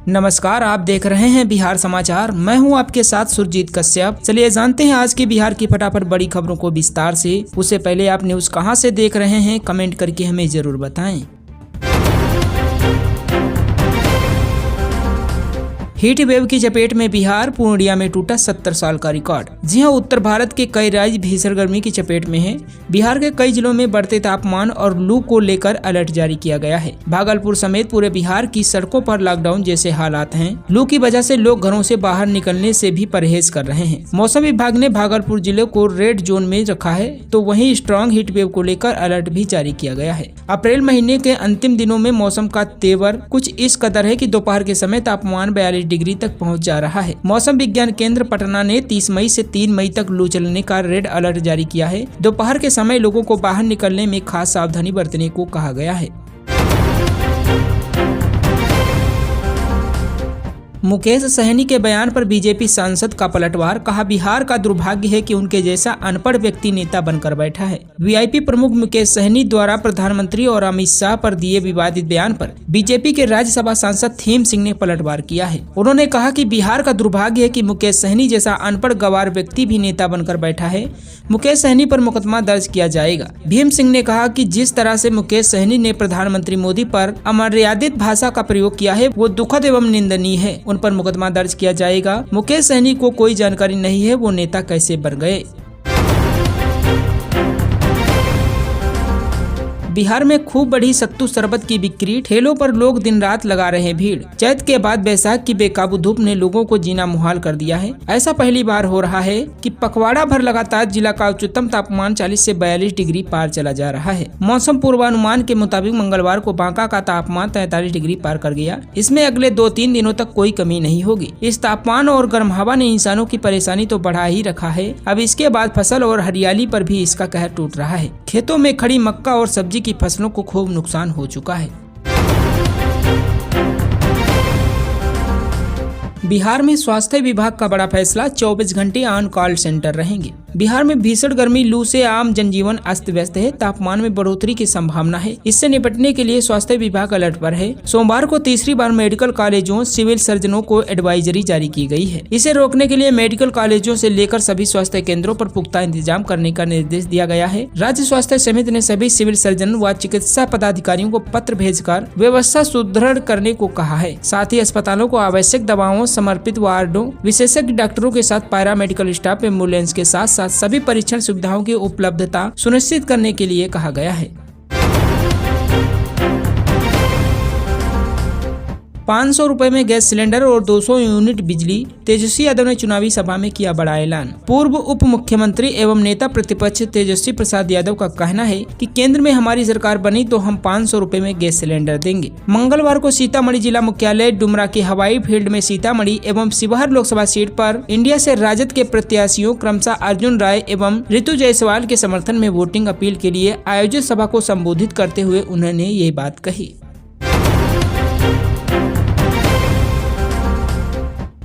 नमस्कार, आप देख रहे हैं बिहार समाचार। मैं हूं आपके साथ सुरजीत कश्यप। चलिए जानते हैं आज के बिहार की फटाफट बड़ी खबरों को विस्तार से। उससे पहले आप न्यूज कहां से देख रहे हैं कमेंट करके हमें जरूर बताएं। हीट वेव की चपेट में बिहार, पूर्णिया में टूटा 70 साल का रिकॉर्ड। जी हां, उत्तर भारत के कई राज्य भीषण गर्मी की चपेट में हैं। बिहार के कई जिलों में बढ़ते तापमान और लू को लेकर अलर्ट जारी किया गया है। भागलपुर समेत पूरे बिहार की सड़कों पर लॉकडाउन जैसे हालात हैं। लू की वजह से लोग घरों से बाहर निकलने से भी परहेज कर रहे हैं। मौसम विभाग ने भागलपुर जिले को रेड जोन में रखा है, तो वहीं स्ट्रॉन्ग हीट वेव को लेकर अलर्ट भी जारी किया गया है। अप्रैल महीने के अंतिम दिनों में मौसम का तेवर कुछ इस कदर है कि दोपहर के समय तापमान 42 डिग्री तक पहुंच जा रहा है। मौसम विज्ञान केंद्र पटना ने 30 मई से 3 मई तक लू चलने का रेड अलर्ट जारी किया है। दोपहर के समय लोगों को बाहर निकलने में खास सावधानी बरतने को कहा गया है। मुकेश सहनी के बयान पर बीजेपी सांसद का पलटवार। कहा, बिहार का दुर्भाग्य है कि उनके जैसा अनपढ़ व्यक्ति नेता बनकर बैठा है। वीआईपी प्रमुख मुकेश सहनी द्वारा प्रधानमंत्री और अमित शाह पर दिए विवादित बयान पर बीजेपी के राज्यसभा सांसद थीम सिंह ने पलटवार किया है। उन्होंने कहा कि बिहार का दुर्भाग्य है कि मुकेश सहनी जैसा अनपढ़ गंवार व्यक्ति भी नेता बनकर बैठा है। मुकेश सहनी पर मुकदमा दर्ज किया जाएगा। भीम सिंह ने कहा कि जिस तरह से मुकेश सहनी ने प्रधानमंत्री मोदी पर अमर्यादित भाषा का प्रयोग किया है वो दुखद एवं निंदनीय है। उन पर मुकदमा दर्ज किया जाएगा। मुकेश सहनी को कोई जानकारी नहीं है वो नेता कैसे बन गए। बिहार में खूब बढ़ी सत्तू शरबत की बिक्री। ठेलों पर लोग दिन रात लगा रहे भीड़। चैत के बाद बैसाख की बेकाबू धूप ने लोगों को जीना मुहाल कर दिया है। ऐसा पहली बार हो रहा है कि पखवाड़ा भर लगातार जिला का उच्चतम तापमान 40 से 42 डिग्री पार चला जा रहा है। मौसम पूर्वानुमान के मुताबिक मंगलवार को बांका का तापमान 43 डिग्री पार कर गया। इसमें अगले 2-3 दिनों तक कोई कमी नहीं होगी। इस तापमान और गर्म हवा ने इंसानों की परेशानी तो बढ़ा ही रखा है। अब इसके बाद फसल और हरियाली पर भी इसका कहर टूट रहा है। खेतों में खड़ी मक्का और सब्जी की फसलों को खूब नुकसान हो चुका है। बिहार में स्वास्थ्य विभाग का बड़ा फैसला, 24 घंटे ऑन कॉल सेंटर रहेंगे। बिहार में भीषण गर्मी लू से आम जनजीवन अस्त व्यस्त है। तापमान में बढ़ोतरी की संभावना है। इससे निपटने के लिए स्वास्थ्य विभाग अलर्ट पर है। सोमवार को तीसरी बार मेडिकल कॉलेजों, सिविल सर्जनों को एडवाइजरी जारी की गई है। इसे रोकने के लिए मेडिकल कॉलेजों से लेकर सभी स्वास्थ्य केंद्रों पर पुख्ता इंतजाम करने का निर्देश दिया गया है। राज्य स्वास्थ्य समिति ने सभी सिविल सर्जन व चिकित्सा पदाधिकारियों को पत्र भेजकर व्यवस्था सुदृढ़ करने को कहा है। साथ ही अस्पतालों को आवश्यक दवाओं, समर्पित वार्डों, विशेषज्ञ डॉक्टरों के साथ पैरा मेडिकल स्टाफ, एम्बुलेंस के साथ सभी परीक्षण सुविधाओं की उपलब्धता सुनिश्चित करने के लिए कहा गया है। 500 रुपए में गैस सिलेंडर और 200 यूनिट बिजली। तेजस्वी यादव ने चुनावी सभा में किया बड़ा ऐलान। पूर्व उप मुख्यमंत्री एवं नेता प्रतिपक्ष तेजस्वी प्रसाद यादव का कहना है कि केंद्र में हमारी सरकार बनी तो हम 500 रुपए में गैस सिलेंडर देंगे। मंगलवार को सीतामढ़ी जिला मुख्यालय डुमरा के हवाई फील्ड में सीतामढ़ी एवं शिवहर लोकसभा सीट पर इंडिया से राजद के प्रत्याशियों क्रमशः अर्जुन राय एवं ऋतु जायसवाल के समर्थन में वोटिंग अपील के लिए आयोजित सभा को संबोधित करते हुए उन्होंने ये बात कही।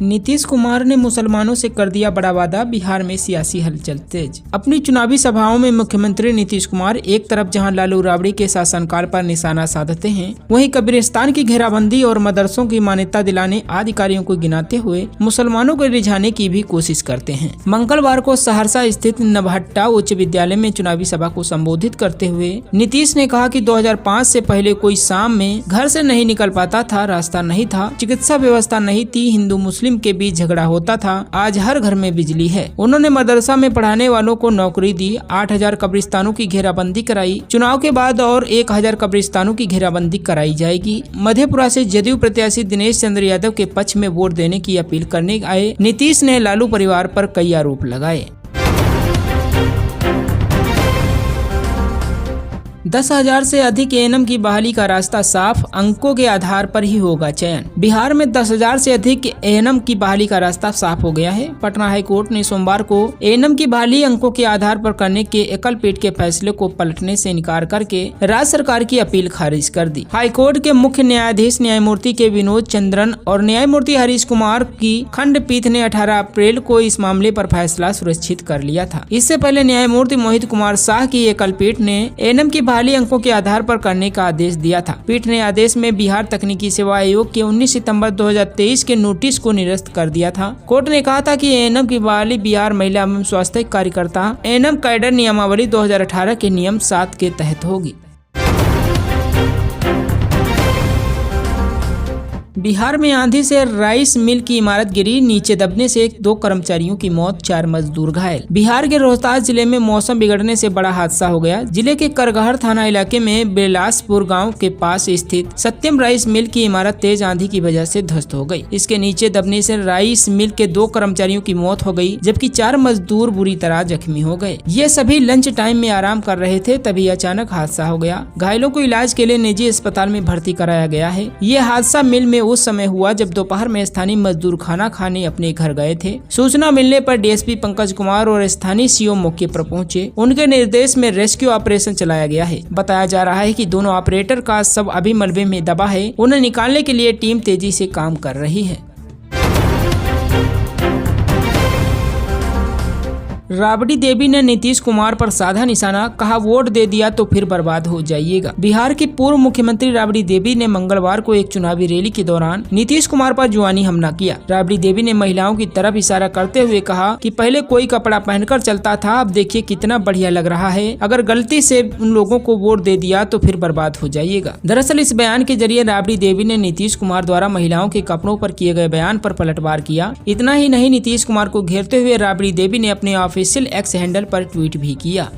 नीतीश कुमार ने मुसलमानों से कर दिया बड़ा वादा। बिहार में सियासी हलचल तेज। अपनी चुनावी सभाओं में मुख्यमंत्री नीतीश कुमार एक तरफ जहां लालू राबड़ी के शासनकाल पर निशाना साधते हैं, वहीं कब्रिस्तान की घेराबंदी और मदरसों की मान्यता दिलाने आदि कार्यों को गिनाते हुए मुसलमानों को रिझाने की भी कोशिश करते हैं। मंगलवार को सहरसा स्थित नवहट्टा उच्च विद्यालय में चुनावी सभा को संबोधित करते हुए नीतीश ने कहा कि 2005 से पहले कोई शाम में घर से नहीं निकल पाता था, रास्ता नहीं था, चिकित्सा व्यवस्था नहीं थी, हिंदू मुस्लिम के बीच झगड़ा होता था। आज हर घर में बिजली है। उन्होंने मदरसा में पढ़ाने वालों को नौकरी दी। 8000 कब्रिस्तानों की घेराबंदी कराई। चुनाव के बाद और 1000 कब्रिस्तानों की घेराबंदी कराई जाएगी। मधेपुरा से जदयू प्रत्याशी दिनेश चंद्र यादव के पक्ष में वोट देने की अपील करने आए नीतीश ने लालू परिवार पर कई आरोप लगाए। 10,000 से अधिक एएनएम की बहाली का रास्ता साफ, अंकों के आधार पर ही होगा चयन। बिहार में 10,000 से अधिक एएनएम की बहाली का रास्ता साफ हो गया है। पटना हाईकोर्ट ने सोमवार को एएनएम की बहाली अंकों के आधार पर करने के एकल पीठ के फैसले को पलटने से इनकार करके राज्य सरकार की अपील खारिज कर दी। हाईकोर्ट के मुख्य न्यायाधीश न्यायमूर्ति के विनोद चंद्रन और न्यायमूर्ति हरीश कुमार की खंडपीठ ने 18 अप्रैल को इस मामले पर फैसला सुरक्षित कर लिया था। इससे पहले न्यायमूर्ति मोहित कुमार शाह की एकल पीठ ने एएनएम की बहाली अंकों के आधार पर करने का आदेश दिया था। पीठ ने आदेश में बिहार तकनीकी सेवा आयोग के 19 सितंबर 2023 के नोटिस को निरस्त कर दिया था। कोर्ट ने कहा था कि एएनएम की बहाली बिहार महिला एवं स्वास्थ्य कार्यकर्ता एएनएम कैडर नियमावली 2018 के नियम 7 के तहत होगी। बिहार में आंधी से राइस मिल की इमारत गिरी, नीचे दबने से 2 कर्मचारियों की मौत, 4 मजदूर घायल। बिहार के रोहतास जिले में मौसम बिगड़ने से बड़ा हादसा हो गया। जिले के करगहर थाना इलाके में बेलासपुर गांव के पास स्थित सत्यम राइस मिल की इमारत तेज आंधी की वजह से ध्वस्त हो गई। इसके नीचे दबने से राइस मिल के 2 कर्मचारियों की मौत हो गई, जबकि 4 मजदूर बुरी तरह जख्मी हो गए। ये सभी लंच टाइम में आराम कर रहे थे, तभी अचानक हादसा हो गया। घायलों को इलाज के लिए निजी अस्पताल में भर्ती कराया गया है। ये हादसा मिल में उस समय हुआ जब दोपहर में स्थानीय मजदूर खाना खाने अपने घर गए थे। सूचना मिलने पर डीएसपी पंकज कुमार और स्थानीय सीओ मौके पर पहुंचे। उनके निर्देश में रेस्क्यू ऑपरेशन चलाया गया है। बताया जा रहा है कि दोनों ऑपरेटर का शव अभी मलबे में दबा है। उन्हें निकालने के लिए टीम तेजी से काम कर रही है। राबड़ी देवी ने नीतीश कुमार पर साधा निशाना, कहा वोट दे दिया तो फिर बर्बाद हो जाइएगा। बिहार की पूर्व मुख्यमंत्री राबड़ी देवी ने मंगलवार को एक चुनावी रैली के दौरान नीतीश कुमार पर जुबानी हमला किया। राबड़ी देवी ने महिलाओं की तरफ इशारा करते हुए कहा कि पहले कोई कपड़ा पहनकर चलता था, अब देखिए कितना बढ़िया लग रहा है। अगर गलती से उन लोगों को वोट दे दिया तो फिर बर्बाद हो जाइएगा। दरअसल इस बयान के जरिए राबड़ी देवी ने नीतीश कुमार द्वारा महिलाओं के कपड़ों पर किए गए बयान पर पलटवार किया। इतना ही नहीं, नीतीश कुमार को घेरते हुए राबड़ी देवी ने अपने ऑफिशियल एक्स हैंडल पर ट्वीट भी किया।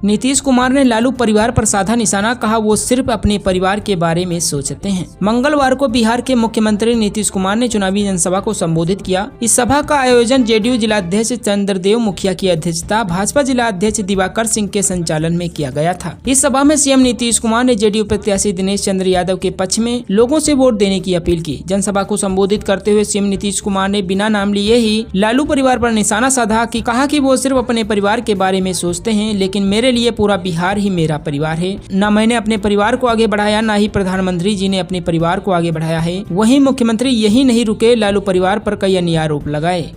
नीतीश कुमार ने लालू परिवार पर साधा निशाना, कहा वो सिर्फ अपने परिवार के बारे में सोचते हैं। मंगलवार को बिहार के मुख्यमंत्री नीतीश कुमार ने चुनावी जनसभा को संबोधित किया। इस सभा का आयोजन जेडीयू जिलाध्यक्ष चंद्रदेव मुखिया की अध्यक्षता, भाजपा जिलाध्यक्ष दिवाकर सिंह के संचालन में किया गया था। इस सभा में सीएम नीतीश कुमार ने जेडीयू प्रत्याशी दिनेश चंद्र यादव के पक्ष में लोगों से वोट देने की अपील की। जनसभा को संबोधित करते हुए सीएम नीतीश कुमार ने बिना नाम लिए ही लालू परिवार पर निशाना साधा, कहा कि वो सिर्फ अपने परिवार के बारे में सोचते हैं, लेकिन मेरे लिए पूरा बिहार ही मेरा परिवार है। न मैंने अपने परिवार को आगे बढ़ाया, न ही प्रधानमंत्री जी ने अपने परिवार को आगे बढ़ाया है। वहीं मुख्यमंत्री यही नहीं रुके, लालू परिवार पर कई अन्य आरोप लगाए।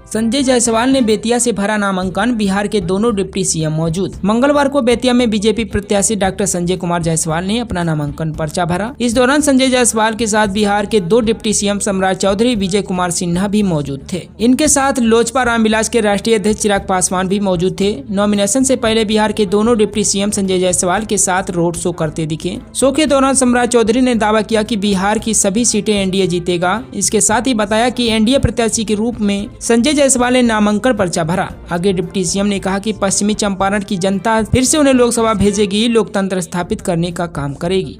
संजय जायसवाल ने बेतिया से भरा नामांकन, बिहार के दोनों डिप्टी सीएम मौजूद। मंगलवार को बेतिया में बीजेपी प्रत्याशी डॉक्टर संजय कुमार जायसवाल ने अपना नामांकन पर्चा भरा। इस दौरान संजय जायसवाल के साथ बिहार के 2 डिप्टी सीएम सम्राट चौधरी, विजय कुमार सिन्हा भी मौजूद थे। इनके साथ लोजपा रामविलास के राष्ट्रीय अध्यक्ष चिराग पासवान भी मौजूद थे। नॉमिनेशन से पहले बिहार के दोनों डिप्टी सीएम संजय जायसवाल के साथ रोड शो करते दिखे। शो के दौरान सम्राट चौधरी ने दावा किया कि बिहार की सभी सीटें एनडीए जीतेगा। इसके साथ ही बताया कि एनडीए प्रत्याशी के रूप में संजय जायसवाल ने नामांकन पर्चा भरा। आगे डिप्टी सीएम ने कहा कि पश्चिमी चंपारण की जनता फिर से उन्हें लोकसभा भेजेगी, लोकतंत्र स्थापित करने का काम करेगी।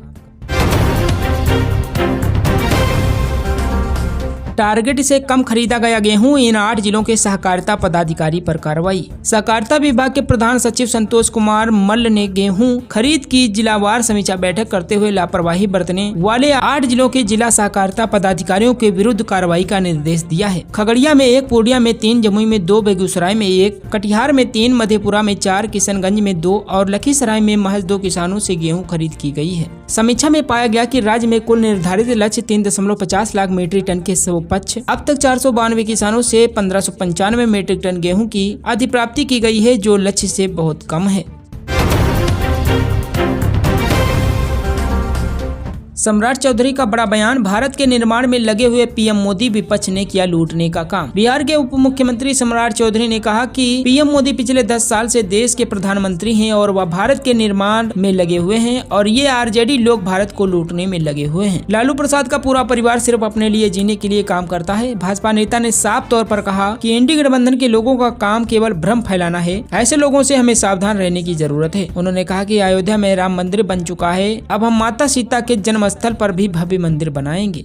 टारगेट से कम खरीदा गया गेहूं, इन 8 जिलों के सहकारिता पदाधिकारी पर कार्रवाई। सहकारिता विभाग के प्रधान सचिव संतोष कुमार मल्ल ने गेहूं खरीद की जिलावार समीक्षा बैठक करते हुए लापरवाही बरतने वाले 8 जिलों के जिला सहकारिता पदाधिकारियों के विरुद्ध कार्रवाई का निर्देश दिया है। खगड़िया में 1, पूर्णिया में 3, जमुई में 2, बेगूसराय में 1, कटिहार में 3, मधेपुरा में 4, किशनगंज में 2 और लखीसराय में महज 2 किसानों से गेहूं खरीद की गई है। समीक्षा में पाया गया कि राज्य में कुल निर्धारित लक्ष्य 3.50 लाख मीट्रिक टन के पक्ष अब तक 492 किसानों से 1595 मीट्रिक टन गेहूं की अधिप्राप्ति की गई है, जो लक्ष्य से बहुत कम है। सम्राट चौधरी का बड़ा बयान, भारत के निर्माण में लगे हुए पीएम मोदी, विपक्ष ने किया लूटने का काम। बिहार के उप मुख्यमंत्री सम्राट चौधरी ने कहा कि पीएम मोदी पिछले 10 साल से देश के प्रधानमंत्री हैं और वह भारत के निर्माण में लगे हुए हैं और ये आरजेडी लोग भारत को लूटने में लगे हुए हैं। लालू प्रसाद का पूरा परिवार सिर्फ अपने लिए जीने के लिए काम करता है। भाजपा नेता ने साफ तौर पर कहा कि एनडीए गठबंधन के लोगों का काम केवल भ्रम फैलाना है। ऐसे लोगों से हमें सावधान रहने की जरूरत है। उन्होंने कहा कि अयोध्या में राम मंदिर बन चुका है, अब हम माता सीता के जन्म स्थल पर भी भव्य मंदिर बनाएंगे।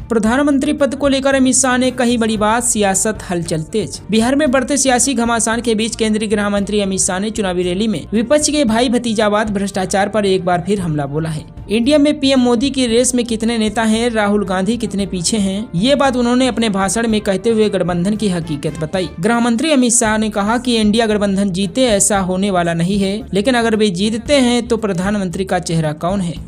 प्रधानमंत्री पद को लेकर अमित शाह ने कही बड़ी बात, सियासत हलचल तेज। बिहार में बढ़ते सियासी घमासान के बीच केंद्रीय गृह मंत्री अमित शाह ने चुनावी रैली में विपक्ष के भाई भतीजावाद भ्रष्टाचार पर एक बार फिर हमला बोला है। इंडिया में पीएम मोदी की रेस में कितने नेता हैं, राहुल गांधी कितने पीछे हैं, ये बात उन्होंने अपने भाषण में कहते हुए गठबंधन की हकीकत बताई। गृह मंत्री अमित शाह ने कहा कि इंडिया गठबंधन जीते ऐसा होने वाला नहीं है, लेकिन अगर वे जीतते हैं तो प्रधानमंत्री का चेहरा कौन है।